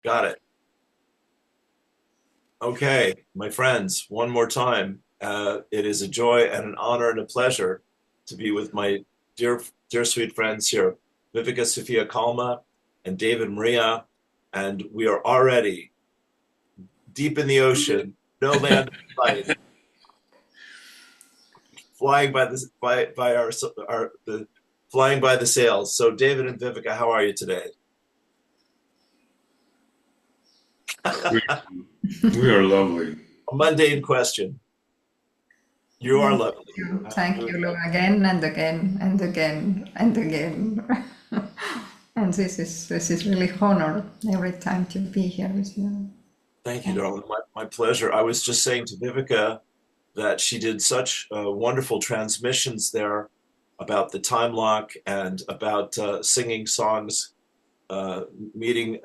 Got it. Okay, my friends, one more time. It is a joy and an honor and a pleasure to be with my dear, sweet friends here, Viivika Sophia Kalma and David Maria, and we are already deep in the ocean, no land in sight, flying by the flying by the sails. So, David and Viivika, how are you today? We, we are lovely. A mundane question. You are Thank lovely. you. Thank you, Lou, Hallelujah. again and again and again and again. And this is really honor every time to be here with you. Thank you, Thank darling. My pleasure. I was just saying to Vivica that she did such wonderful transmissions there about the time lock and about singing songs, uh, meeting,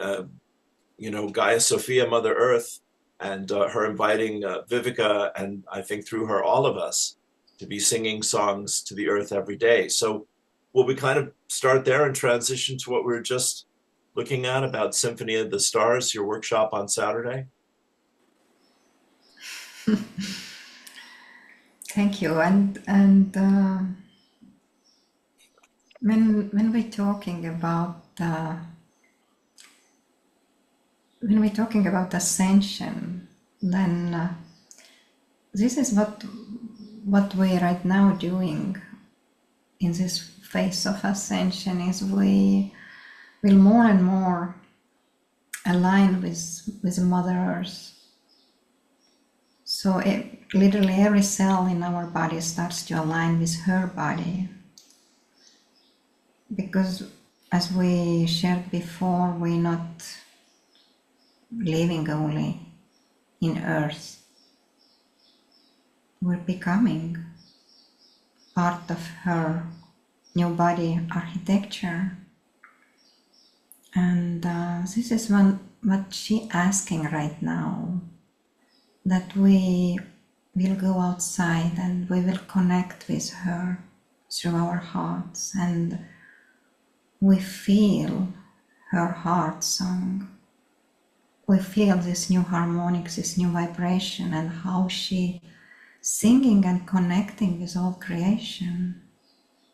Gaia Sophia, Mother Earth, and her inviting Vivica, and I think through her, all of us, to be singing songs to the earth every day. So will we kind of start there and transition to what we were just looking at about Symphony of the Stars, your workshop on Saturday? thank you. And when we're talking about ascension, then this is what we're right now doing in this phase of ascension is we will more and more align with Mother Earth. So literally every cell in our body starts to align with her body. Because as we shared before, we're not living only in Earth. We're becoming part of her new body architecture. And this is what she's asking right now, that we will go outside and we will connect with her through our hearts, and we feel her heart song. We feel this new harmonics, this new vibration, and how she singing and connecting with all creation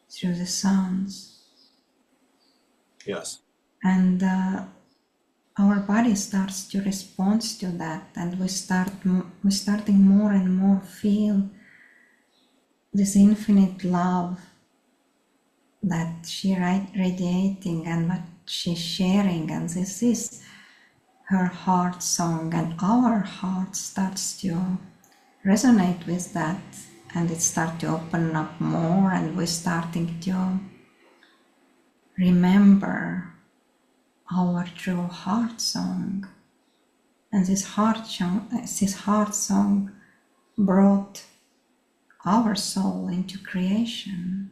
through the sounds. Yes. And our body starts to respond to that, and we're starting more and more feel this infinite love that she radiating and what she's sharing, and this is her heart song, and our heart starts to resonate with that, and it starts to open up more, and we're starting to remember our true heart song. And this heart song brought our soul into creation.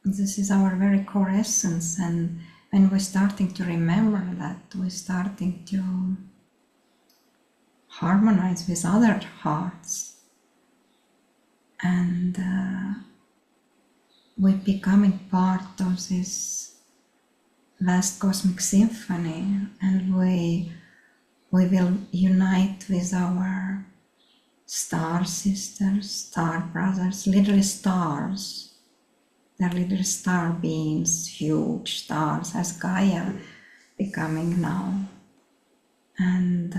This is our very core essence, and when we're starting to remember that, we're starting to harmonize with other hearts, and we're becoming part of this vast cosmic symphony, and we will unite with our star sisters, star brothers, literally stars. They're little star beings, huge stars, as Gaia becoming now, and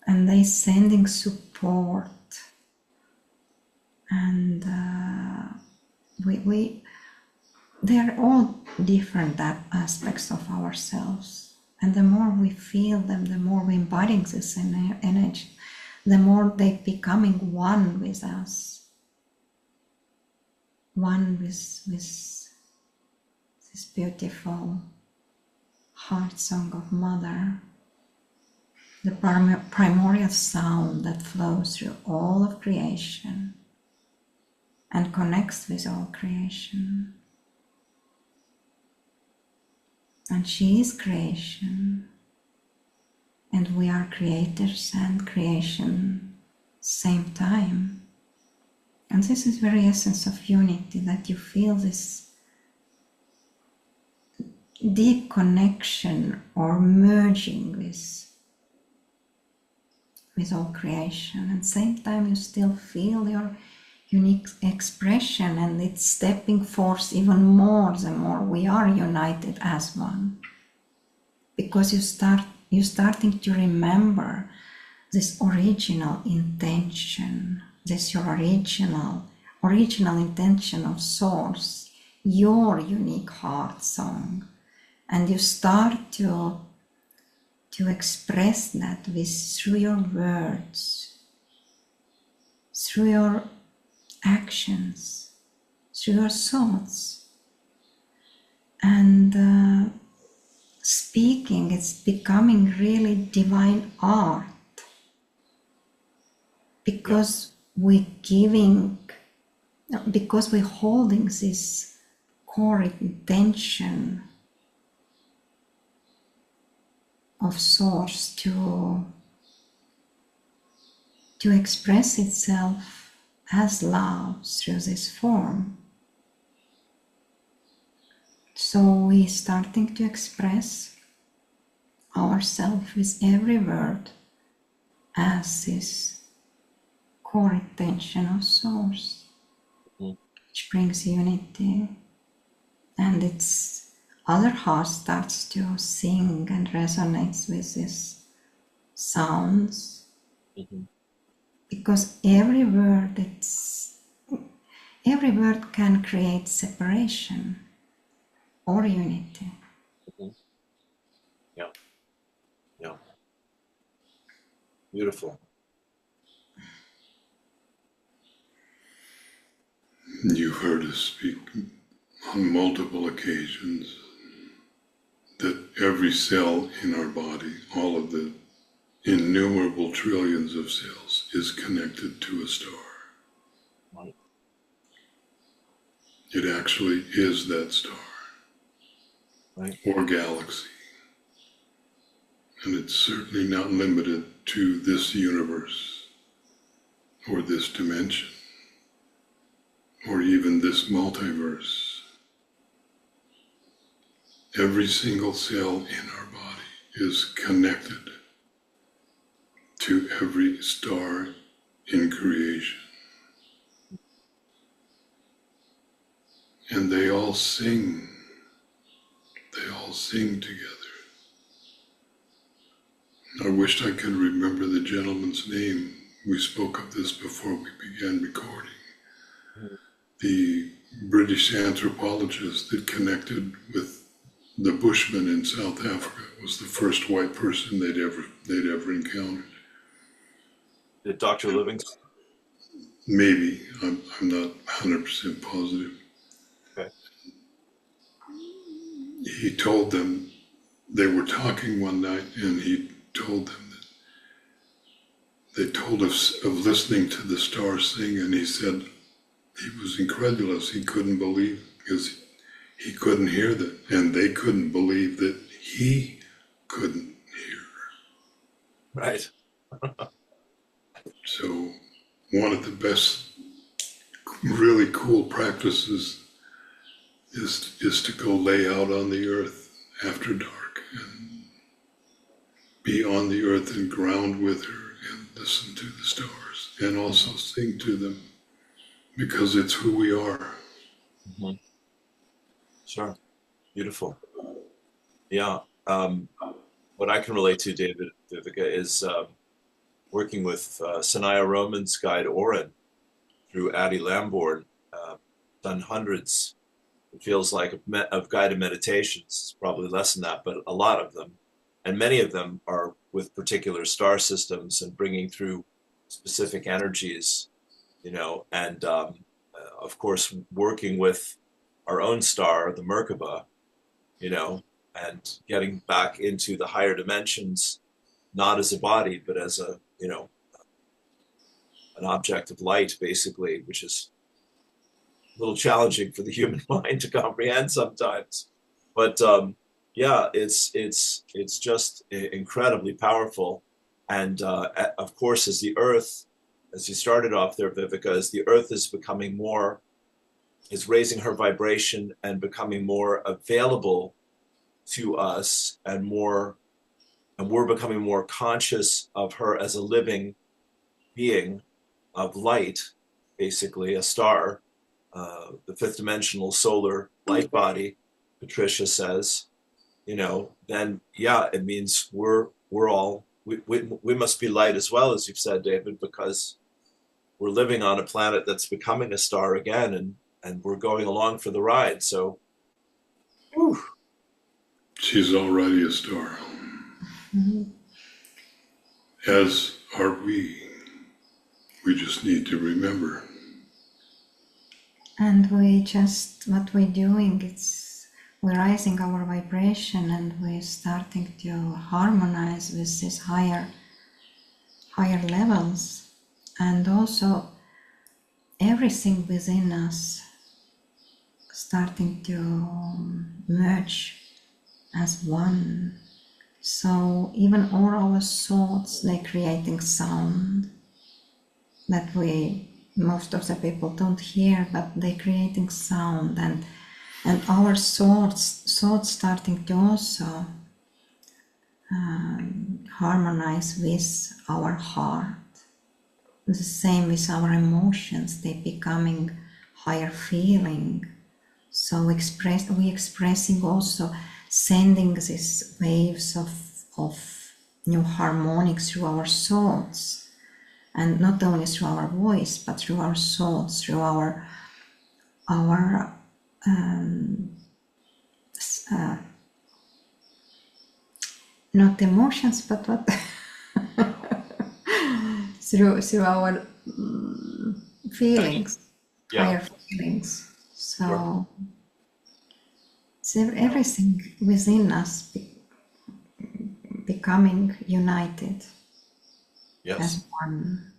they sending support, and they're all different aspects of ourselves, and the more we feel them, the more we embody this energy, the more they becoming one with us, one with this beautiful heart song of Mother, the primordial sound that flows through all of creation and connects with all creation. And she is creation, and we are creators and creation same time. And this is very essence of unity, that you feel this deep connection or merging with all creation. And same time you still feel your unique expression, and it's stepping forth even more the more we are united as one. Because you're starting to remember this original intention, this your original intention of source, your unique heart song. And you start to express that through your words, through your actions, through your thoughts. And speaking, it's becoming really divine art, because we're holding this core intention of source to express itself as love through this form. So we're starting to express ourselves with every word as this core intention of source, which brings unity, and its other heart starts to sing and resonates with these sounds, because every word can create separation or unity. Yeah. Beautiful. You've heard us speak on multiple occasions that every cell in our body, all of the innumerable trillions of cells, is connected to a star. Right. It actually is that star, Right. or galaxy. And it's certainly not limited to this universe, or this dimension, or even this multiverse. Every single cell in our body is connected to every star in creation. And they all sing together. I wished I could remember the gentleman's name. We spoke of this before we began recording. The British anthropologist that connected with the Bushmen in South Africa was the first white person they'd ever encountered. Dr. Livingston? Maybe, I'm not 100% positive. Okay. He told them, they were talking one night, and he told them that they told us of listening to the stars sing, and he said he was incredulous. He couldn't believe, because he couldn't hear that, and they couldn't believe that he couldn't hear. Right. So one of the best really cool practices is to go lay out on the earth after dark and be on the earth and ground with her and listen to the stars and also sing to them, because it's who we are. Sure. Beautiful. Yeah. What I can relate to, David, Viivika, is working with Sanaya Roman's guide Oren through Addie Lamborn. Done hundreds, it feels like, of guided meditations, probably less than that, but a lot of them. And many of them are with particular star systems and bringing through specific energies, and of course, working with our own star, the Merkaba, and getting back into the higher dimensions, not as a body, but as an object of light, basically, which is a little challenging for the human mind to comprehend sometimes. But yeah, it's just incredibly powerful. And of course, as the Earth, as you started off there, Viivika, as the Earth is raising her vibration and becoming more available to us, and we're becoming more conscious of her as a living being of light, basically a star, the fifth dimensional solar light body, Patricia says, then yeah, it means we must be light as well, as you've said, David, because we're living on a planet that's becoming a star again, and we're going along for the ride. So, whew. She's already a star. Mm-hmm. As are we. We just need to remember. And what we're doing, we're raising our vibration, and we're starting to harmonize with these higher levels. And also everything within us starting to merge as one. So even all our thoughts, they're creating sound that most of the people don't hear, but they're creating sound, and our thoughts starting to also harmonize with our heart. The same with our emotions, they're becoming higher feeling. So we expressing also, sending these waves of new harmonics through our thoughts, and not only through our voice, but through our thoughts, through our not emotions, but what through our feelings, Yeah. higher feelings. So everything within us becoming united. Yes. As one.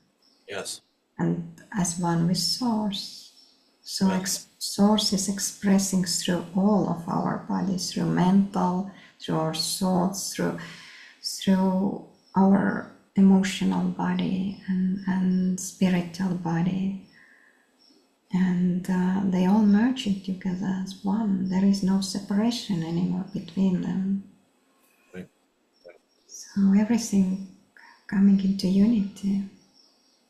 Yes. And as one with Source. So Yes. Source is expressing through all of our bodies, through mental, through our thoughts, through our emotional body and spiritual body. And they all merging together as one. There is no separation anymore between them. Right. So everything coming into unity.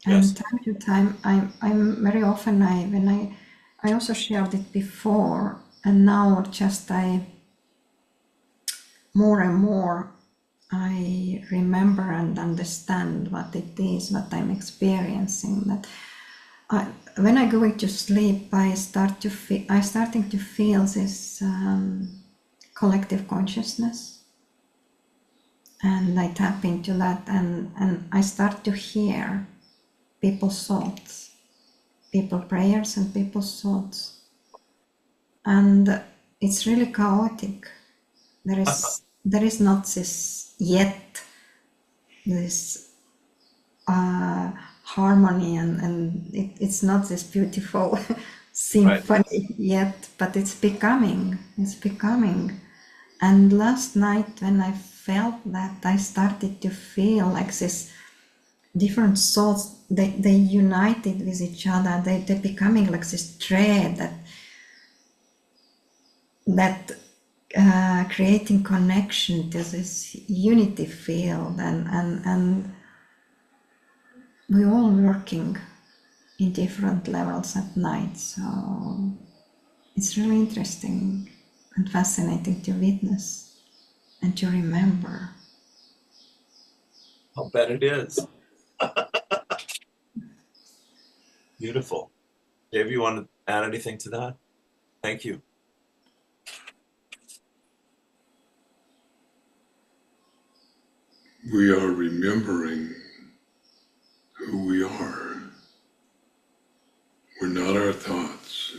Yes. And time to time, I'm very often, I also shared it before, and now just more and more I remember and understand what it is, what I'm experiencing. That when I go into sleep, I'm starting to feel this collective consciousness, and I tap into that, and I start to hear people's thoughts, people's prayers and people's thoughts, and it's really chaotic. There is not this yet, this harmony, and it's not this beautiful symphony yet, but it's becoming. And last night when I felt that, I started to feel like this different thoughts, they united with each other, they're becoming like this thread that creating connection to this unity field, and we're all working in different levels at night. So it's really interesting and fascinating to witness and to remember. I'll bet it is. Beautiful. Dave, you want to add anything to that? Thank you. We are remembering who we are. We're not our thoughts.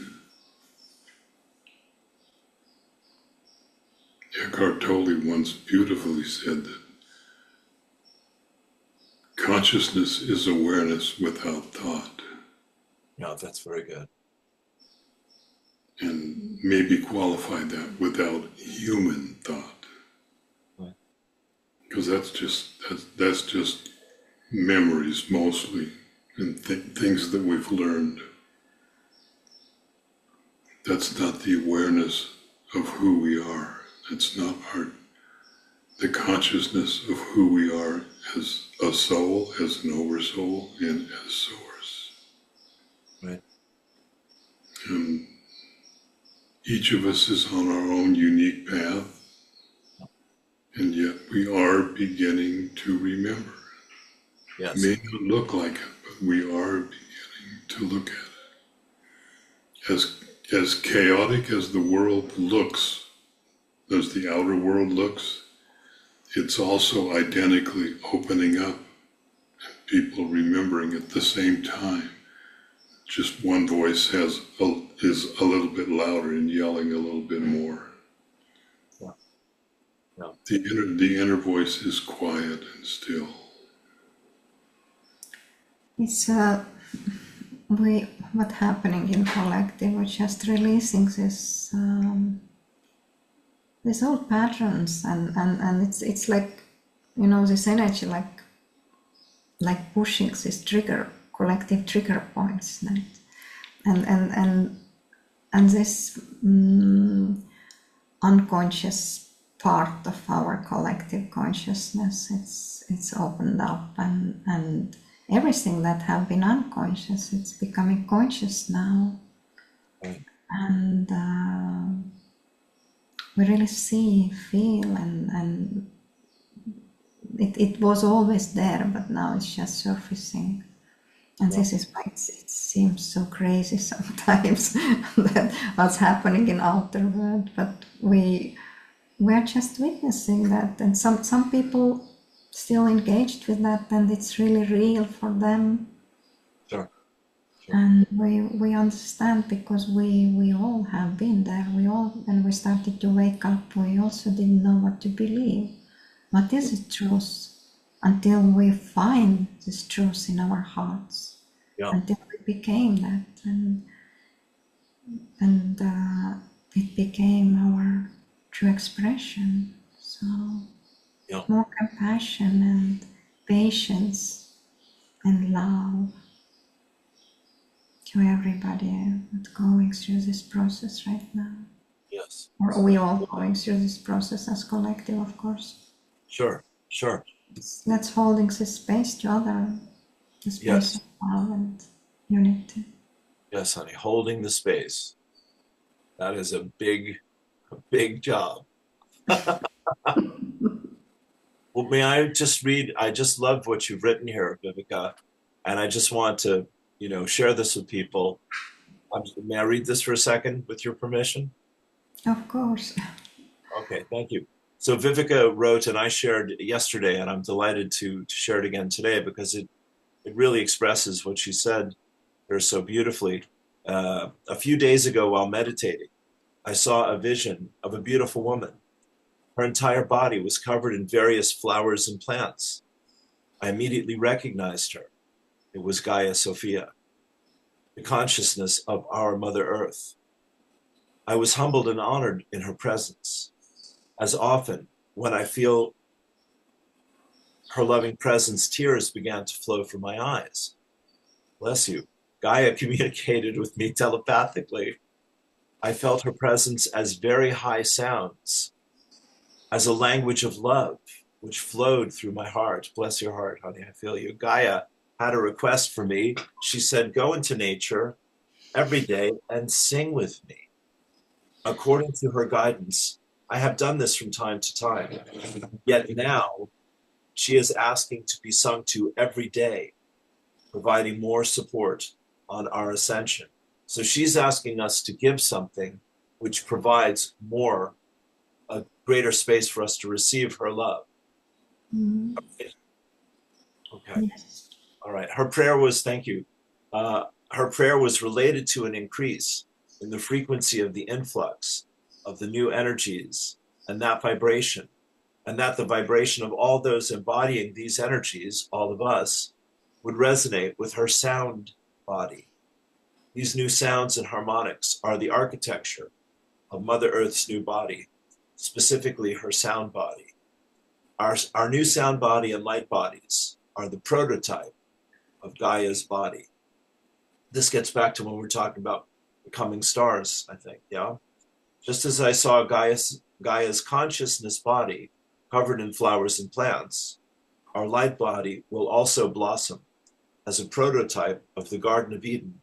Eckhart Tolle once beautifully said that consciousness is awareness without thought. No, that's very good. And maybe qualify that without human thought. Right. Because that's just memories mostly, and things that we've learned. That's not the awareness of who we are. It's not the consciousness of who we are as a soul, as an oversoul, and as source. Right. And each of us is on our own unique path, and yet we are beginning to remember. Yes. It may not look like it, but we are beginning to look at it. As chaotic as the world looks, as the outer world looks, it's also identically opening up and people remembering at the same time. Just one voice is a little bit louder and yelling a little bit more. Yeah. Yeah. The inner voice is quiet and still. It's what's happening in collective. We're just releasing these old patterns, and it's like, you know, this energy like pushing this collective trigger points, right? And this unconscious part of our collective consciousness, it's opened up, and everything that have been unconscious, it's becoming conscious now. Right. And we really see, feel, and it was always there, but now it's just surfacing. And this is why it seems so crazy sometimes that what's happening in outer world. But we're just witnessing that, and some people still engaged with that, and it's really real for them. Sure. And we understand, because we all have been there. When we started to wake up, we also didn't know what to believe. What is the truth? Until we find this truth in our hearts. Yeah. Until we became that, and it became our true expression. So Yeah. more compassion and patience and love to everybody that's going through this process right now. Yes. Or we all going through this process as collective, of course. Sure. Sure. Let's holding this space together, the space Yes. of love and unity. Yes, honey. Holding the space. That is a big job. Well, may I just read? I just love what you've written here, Viivika, and I just want to, share this with people. May I read this for a second, with your permission? Of course. Okay, thank you. So Viivika wrote, and I shared yesterday, and I'm delighted to share it again today, because it really expresses what she said here so beautifully. A few days ago, while meditating, I saw a vision of a beautiful woman. Her entire body was covered in various flowers and plants. I immediately recognized her. It was Gaia Sophia, the consciousness of our Mother Earth. I was humbled and honored in her presence. As often, when I feel her loving presence, tears began to flow from my eyes. Bless you. Gaia communicated with me telepathically. I felt her presence as very high sounds, as a language of love, which flowed through my heart. Bless your heart, honey, I feel you. Gaia had a request for me. She said, go into nature every day and sing with me. According to her guidance, I have done this from time to time. Yet now, she is asking to be sung to every day, providing more support on our ascension. So she's asking us to give something which provides a greater space for us to receive her love. Mm. Okay. Yes. All right. Her prayer was, thank you. Her prayer was related to an increase in the frequency of the influx of the new energies, and that vibration, and that the vibration of all those embodying these energies, all of us, would resonate with her sound body. These new sounds and harmonics are the architecture of Mother Earth's new body, specifically her sound body. Our new sound body and light bodies are the prototype of Gaia's body. This gets back to when we're talking about becoming stars, I think, yeah? Just as I saw Gaia Gaia's consciousness body covered in flowers and plants, our light body will also blossom as a prototype of the Garden of Eden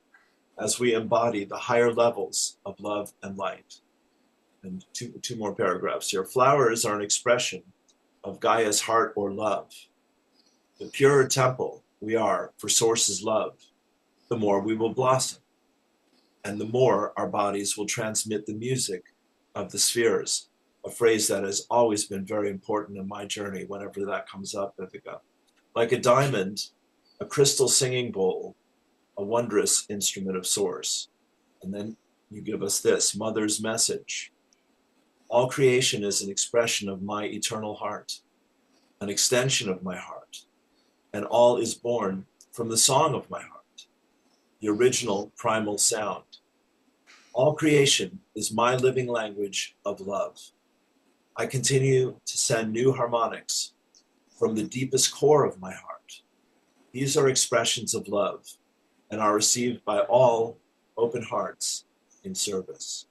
as we embody the higher levels of love and light. And two more paragraphs here. Flowers are an expression of Gaia's heart or love. The purer temple we are for Source's love, the more we will blossom, and the more our bodies will transmit the music of the spheres, a phrase that has always been very important in my journey whenever that comes up, Viivika. Like a diamond, a crystal singing bowl, a wondrous instrument of Source. And then you give us this, Mother's message. All creation is an expression of my eternal heart, an extension of my heart, and all is born from the song of my heart, the original primal sound. All creation is my living language of love. I continue to send new harmonics from the deepest core of my heart. These are expressions of love and are received by all open hearts in service.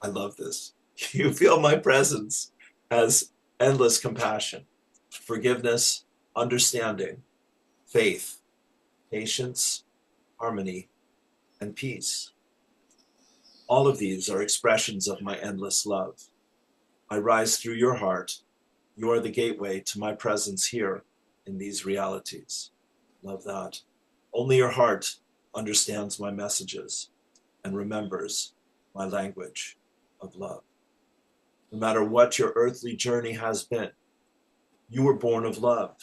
I love this. You feel my presence as endless compassion, forgiveness, understanding, faith, patience, harmony, and peace. All of these are expressions of my endless love. I rise through your heart. You are the gateway to my presence here in these realities. Love that. Only your heart understands my messages and remembers my language of love. No matter what your earthly journey has been, you were born of love,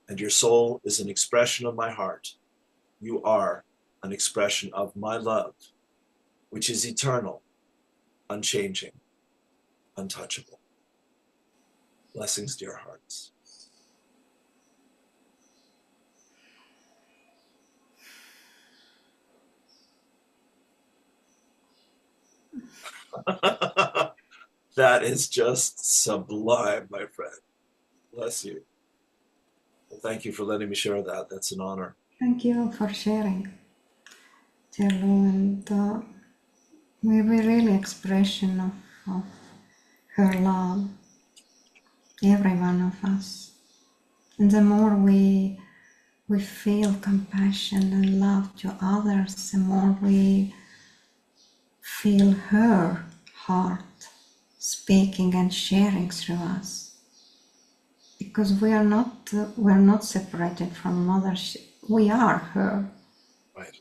and your soul is an expression of my heart. You are an expression of my love, which is eternal, unchanging, untouchable. Blessings, dear hearts. That is just sublime, my friend. Bless you. Well, thank you for letting me share that. That's an honor. Thank you for sharing, Jello, and we were really expression of her love, every one of us. And the more we feel compassion and love to others, the more we feel her heart speaking and sharing through us. Because we're not separated from Mother. We are her. Right.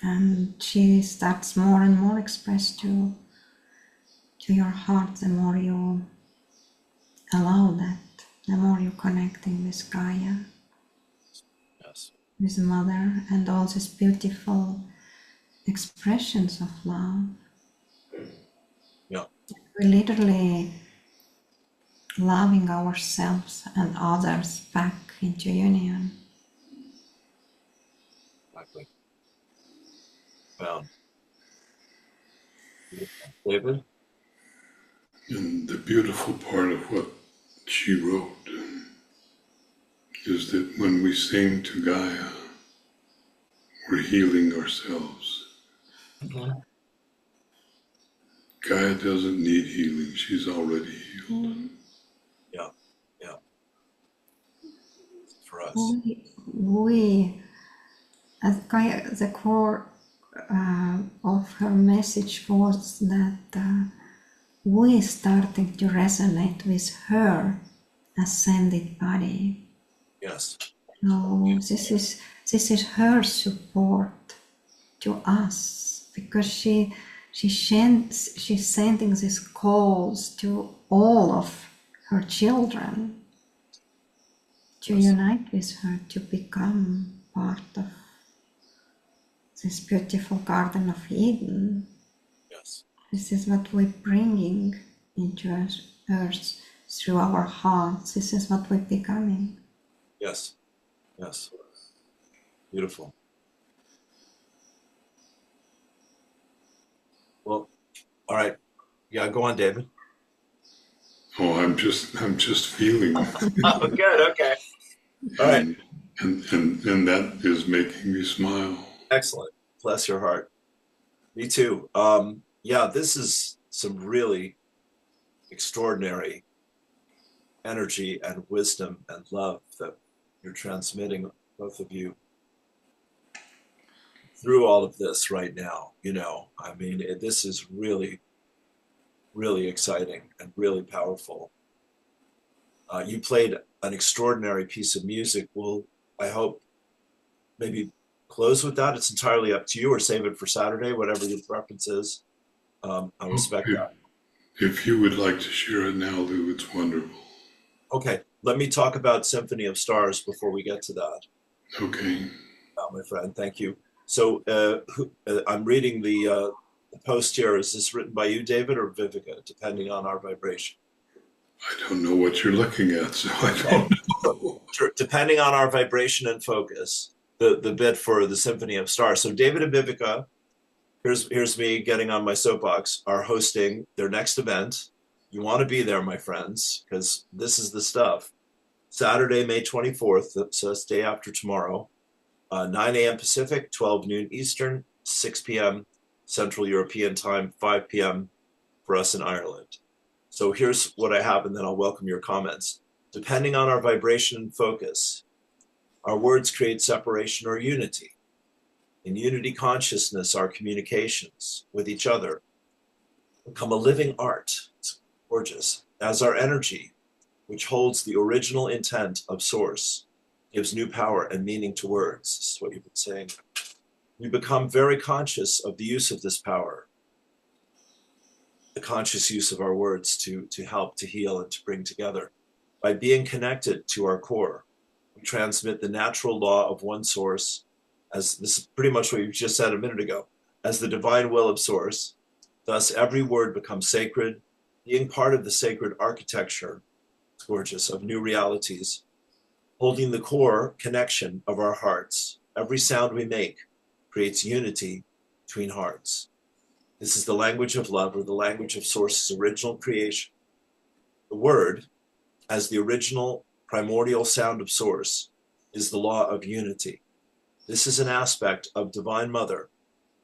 And she starts more and more expressed to your heart the more you allow that, the more you're connecting with Gaia, Yes. with Mother, and all these beautiful expressions of love. Yeah. We're literally loving ourselves and others back into union. Exactly. Found. David? And the beautiful part of what she wrote is that when we sing to Gaia, we're healing ourselves. Mm-hmm. Gaia doesn't need healing, she's already healed. Yeah. Yeah. For us. We at Gaia, the core of her message was that we starting to resonate with her ascended body. Yes. So this is her support to us, because she's sending these calls to all of her children to unite with her, to become part of this beautiful Garden of Eden. Yes. This is what we're bringing into earth through our hearts. This is what we're becoming. Yes. Yes. Beautiful. Well, all right. Yeah, go on, David. Oh, I'm just feeling Oh, good. Okay. All right. and that is making me smile. Excellent. Bless your heart. Me too. Yeah, this is some really extraordinary energy and wisdom and love that you're transmitting, both of you, through all of this right now. I mean, this is really, really exciting and really powerful. You played an extraordinary piece of music. Well, I hope maybe close with that. It's entirely up to you, or save it for Saturday, whatever your preference is. I respect that. If you would like to share it now, Lou, it's wonderful. Okay, let me talk about Symphony of Stars before we get to that. Okay. My friend, thank you. So I'm reading the post here. Is this written by you, David, or Viivika, depending on our vibration? I don't know what you're looking at, so I don't know. Sure. Depending on our vibration and focus, the bit for the Symphony of Stars. So David and Viivika, here's me getting on my soapbox, are hosting their next event. You want to be there, my friends, because this is the stuff. Saturday, May 24th, so that's day after tomorrow, 9 a.m. Pacific, 12 noon Eastern, 6 p.m. Central European Time, 5 p.m. for us in Ireland. So here's what I have, and then I'll welcome your comments. Depending on our vibration and focus, our words create separation or unity. In unity consciousness, our communications with each other become a living art. It's gorgeous. As our energy, which holds the original intent of Source, gives new power and meaning to words. This is what you've been saying. We become very conscious of the use of this power, the conscious use of our words to help, to heal, and to bring together. By being connected to our core, we transmit the natural law of one Source, as this is pretty much what you just said a minute ago, as the divine will of Source. Thus, every word becomes sacred, being part of the sacred architecture, it's gorgeous, of new realities, holding the core connection of our hearts. Every sound we make creates unity between hearts. This is the language of love, or the language of Source's original creation. The word, as the original primordial sound of Source, is the law of unity. This is an aspect of Divine Mother,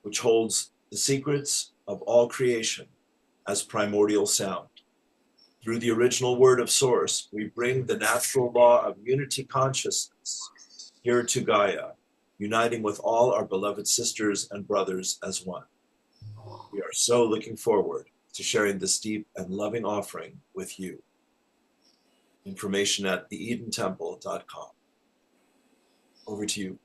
which holds the secrets of all creation as primordial sound. Through the original word of Source, we bring the natural law of unity consciousness here to Gaia, uniting with all our beloved sisters and brothers as one. We are so looking forward to sharing this deep and loving offering with you. Information at theedentemple.com. Over to you.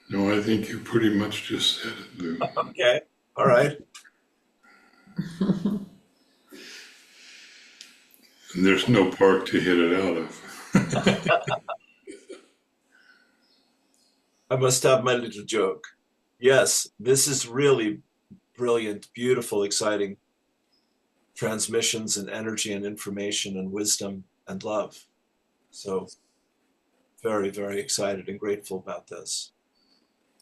No, I think you pretty much just said it, Lou. Okay, all right. And there's no park to hit it out of. I must have my little joke. Yes, this is really brilliant, beautiful, exciting transmissions and energy and information and wisdom and love. So very, very excited and grateful about this.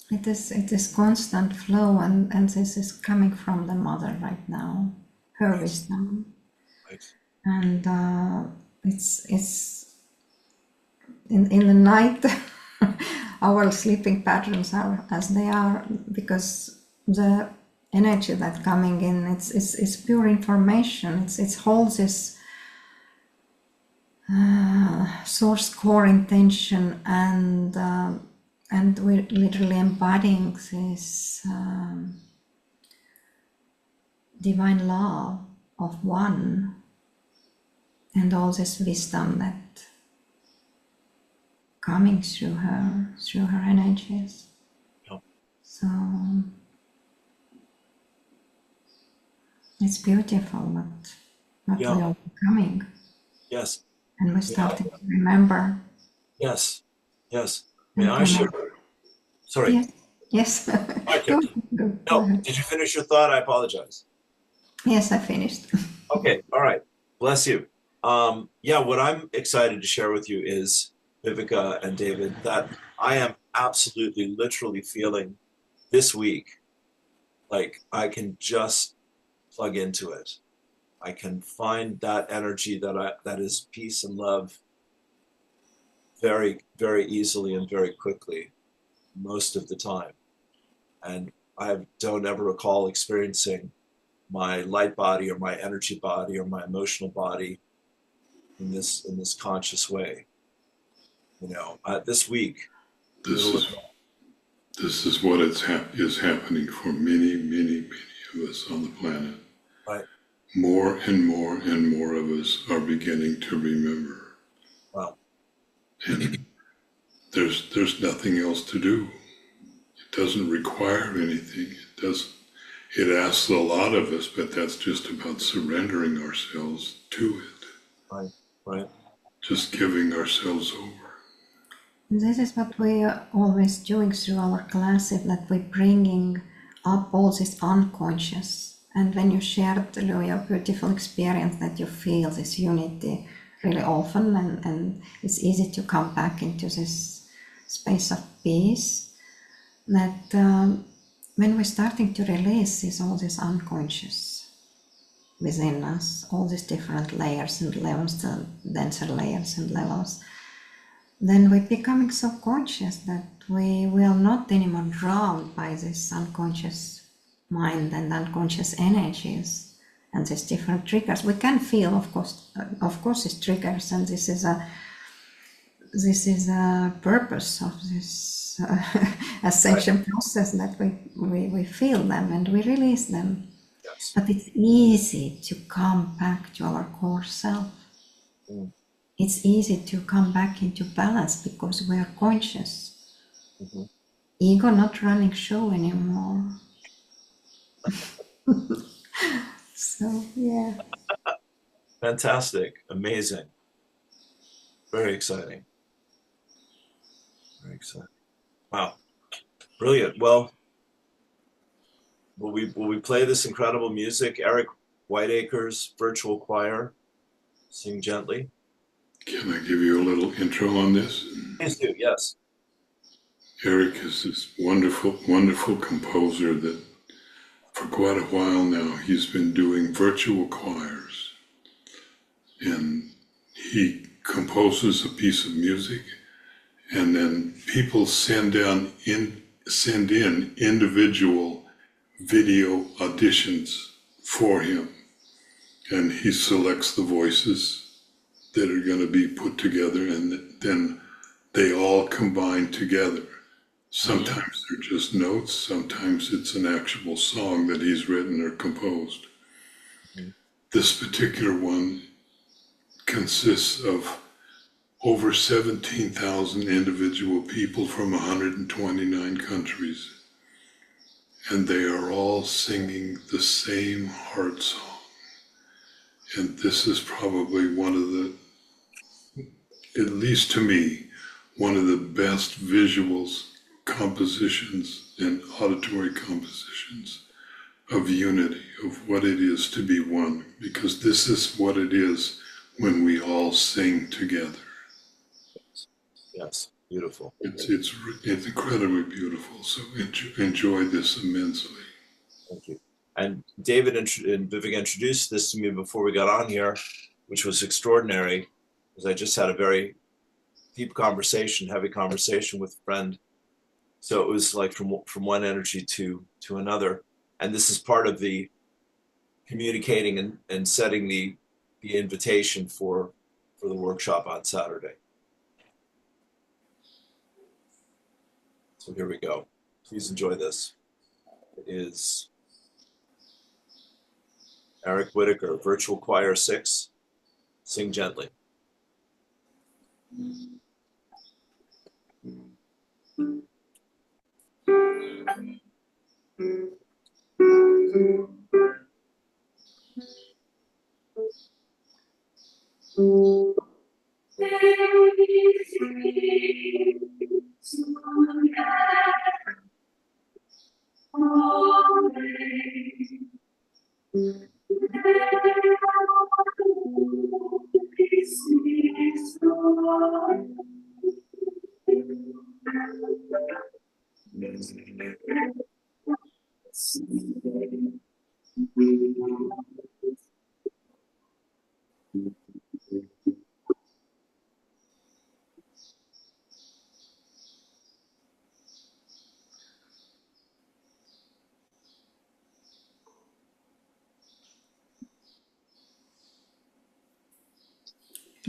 It is constant flow, and this is coming from the mother right now, her wisdom. Right. And it's in the night our sleeping patterns are as they are, because the energy that's coming in, it's pure information. It holds this source core intention, and we're literally embodying this divine law of one, and all this wisdom that coming through her energies. Yep. So it's beautiful what we are becoming. Yes. And we're starting to remember. Yes. Yes. May I share? Sorry. Yes. Go. No, did you finish your thought? I apologize. Yes, I finished. Okay, all right. Bless you. What I'm excited to share with you is, Viivika and David, that I am absolutely, literally feeling this week like I can just plug into it. I can find that energy that is peace and love very, very easily and very quickly most of the time. And I don't ever recall experiencing my light body or my energy body or my emotional body in this conscious way. This week, This is this is what is happening for many, many, many of us on the planet. right? More and more and more of us are beginning to remember. Wow. And there's nothing else to do. It doesn't require anything. It asks a lot of us, but that's just about surrendering ourselves to it. Right, right. Just giving ourselves over. This is what we are always doing through our classes, that we're bringing up all this unconscious. And when you shared your beautiful experience that you feel this unity really often, and it's easy to come back into this space of peace, that when we're starting to release all this unconscious within us, all these different layers and levels, the denser layers and levels, then we're becoming so conscious that we will not anymore drowned by this unconscious mind and unconscious energies and these different triggers. We can feel, of course, these triggers, and this is a purpose of this ascension process, that we feel them and we release them. Yes. But it's easy to come back to our core self. Mm. It's easy to come back into balance because we are conscious. Mm-hmm. Ego not running show anymore. So, yeah. Fantastic. Amazing. Very exciting. Very exciting. Wow. Brilliant. Well, will we play this incredible music? Eric Whiteacre's virtual choir, Sing Gently. Can I give you a little intro on this? Please do, yes. Eric is this wonderful, wonderful composer that for quite a while now he's been doing virtual choirs. And he composes a piece of music, and then people send in individual video auditions for him. And he selects the voices that are going to be put together, and then they all combine together. Sometimes they're just notes, sometimes it's an actual song that he's written or composed. Mm-hmm. This particular one consists of over 17,000 individual people from 129 countries, and they are all singing the same heart song. And this is probably one of the, at least to me, one of the best visuals, compositions, and auditory compositions of unity, of what it is to be one, because this is what it is when we all sing together. Yes, beautiful. It's incredibly beautiful, so enjoy this immensely. Thank you. And David and Vivica introduced this to me before we got on here, which was extraordinary, because I just had a very deep conversation, heavy conversation with a friend. So it was like from one energy to another. And this is part of the communicating and setting the invitation for the workshop on Saturday. So here we go. Please enjoy this. It is Eric Whitaker, Virtual Choir 6, Sing Gently.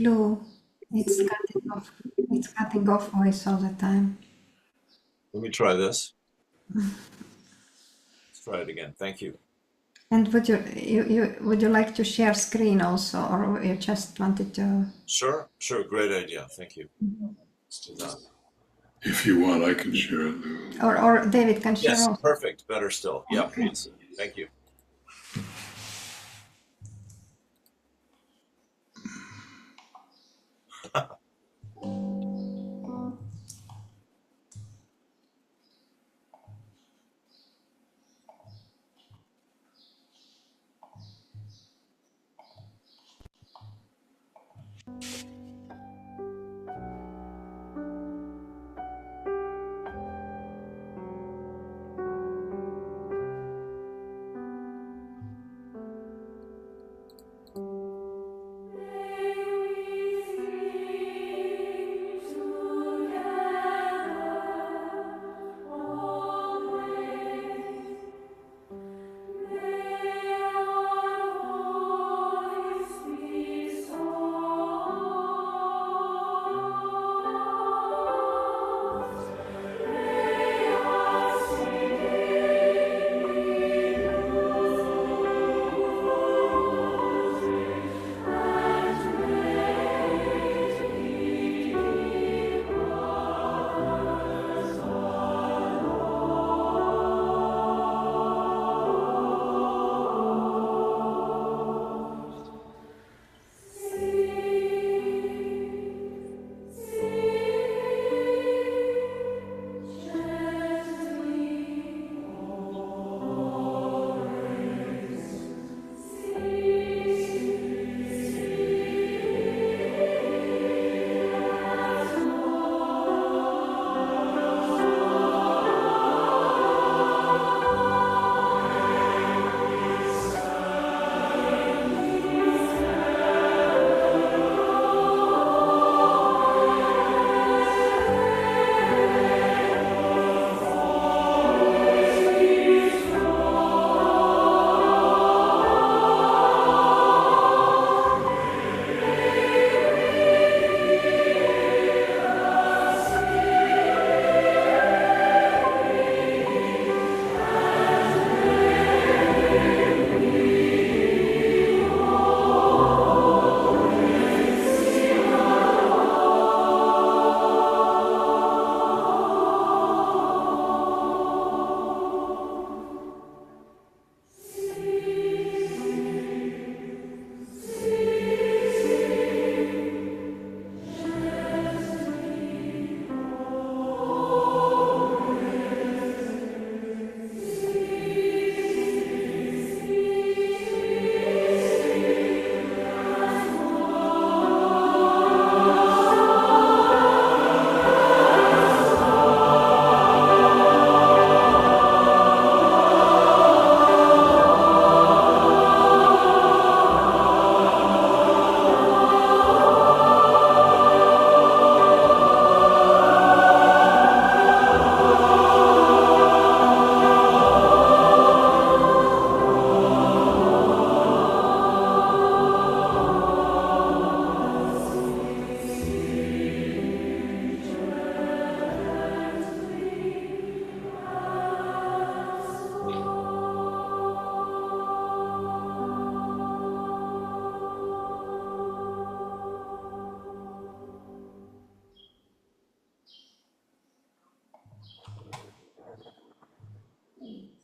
Lou, it's cutting off. It's cutting off voice all the time. Let me try this. Let's try it again. Thank you. And would you like to share screen also, or you just wanted to? Sure. Great idea. Thank you. Let's do that. If you want, I can share it, Lou. Or David can share Yes, also. perfect. Better still. Yeah, Okay. please. Thank you.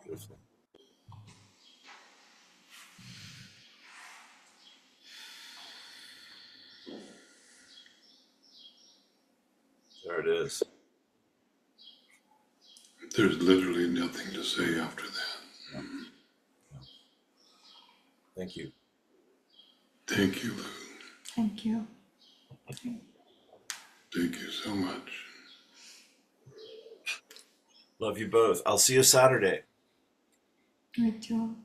Beautiful. There it is. There's literally nothing to say after that. Thank you. Thank you, Lou. Thank you. Thank you so much. Love you both. I'll see you Saturday. Me too.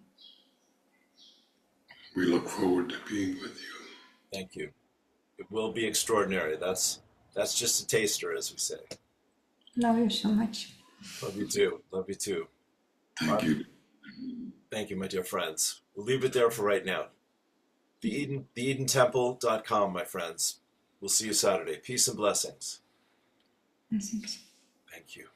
We look forward to being with you. Thank you. It will be extraordinary. That's just a taster, as we say. Love you so much. Love you too. Love you too. Thank you. Thank you, my dear friends. We'll leave it there for right now. TheEdenTemple.com, my friends. We'll see you Saturday. Peace and blessings. Blessings. Thank you.